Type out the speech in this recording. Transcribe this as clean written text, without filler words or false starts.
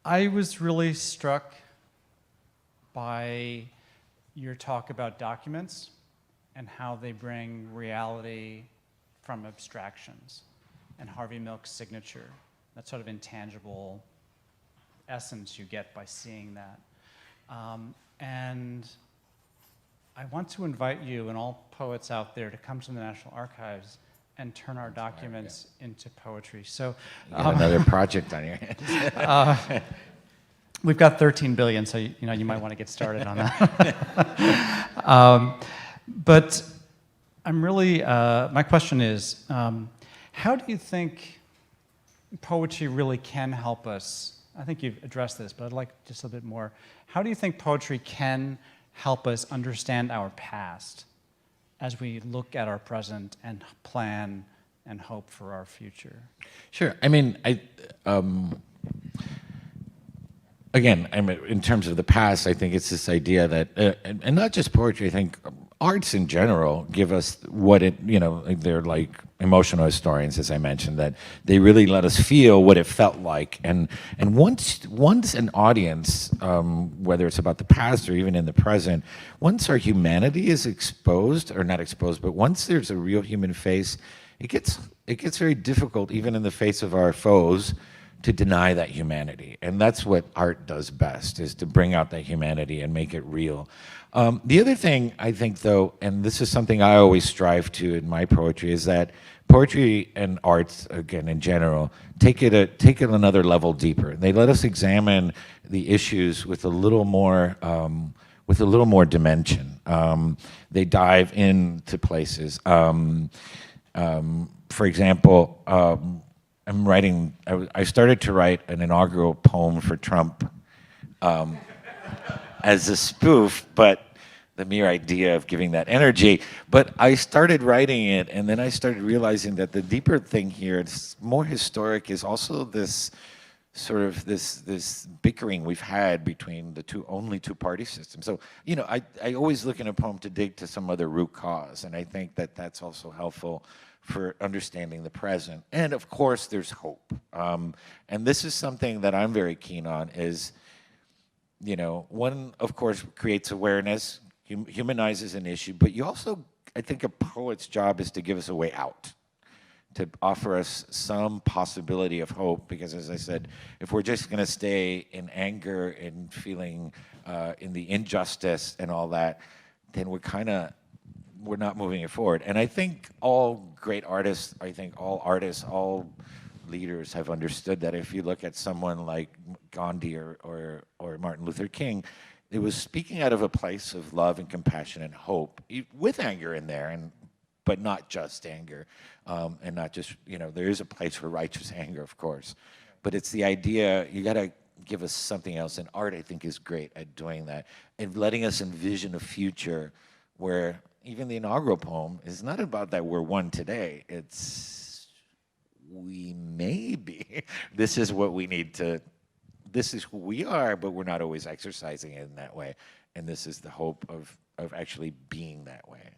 I was really struck by your talk about documents and how they bring reality from abstractions, and Harvey Milk's signature, that sort of intangible essence you get by seeing that. And I want to invite you and all poets out there to come to the National Archives and turn our documents into poetry. So you got another project on your hands. We've got 13 billion, so you might want to get started on that. But I'm really, my question is, how do you think poetry really can help us? I think you've addressed this, but I'd like just a bit more. How do you think poetry can help us understand our past as we look at our present and plan and hope for our future? Sure. I mean, again, in terms of the past, I think it's this idea that, and not just poetry, I think arts in general give us what they're like emotional historians, as I mentioned, that they really let us feel what it felt like. And once an audience, whether it's about the past or even in the present, once our humanity is exposed, or not exposed, but once there's a real human face, it gets very difficult, even in the face of our foes, to deny that humanity. And that's what art does best, is to bring out that humanity and make it real. The other thing I think, though, and this is something I always strive to in my poetry, is that poetry and arts, again, in general, take it another level deeper. They let us examine the issues with a little more dimension. They dive into places. For example, I started to write an inaugural poem for Trump as a spoof, but the mere idea of giving that energy. But I started writing it, and then I started realizing that the deeper thing here, it's more historic, is also this sort of this bickering we've had between the only two-party systems. So, I always look in a poem to dig to some other root cause, and I think that that's also helpful for understanding the present. And of course, there's hope. And this is something that I'm very keen on, is, one, of course, creates awareness, humanizes an issue, but you also, I think a poet's job is to give us a way out, to offer us some possibility of hope, because as I said, if we're just gonna stay in anger and feeling in the injustice and all that, then we're not moving it forward. And I think all great artists, all leaders have understood that. If you look at someone like Gandhi or Martin Luther King, it was speaking out of a place of love and compassion and hope, with anger in there, but not just anger, and not just, there is a place for righteous anger, of course, but it's the idea, you gotta give us something else, and art, I think, is great at doing that, and letting us envision a future where even the inaugural poem is not about that we're one today, it's we may be. This is what we need to, this is who we are, but we're not always exercising it in that way. And this is the hope of actually being that way.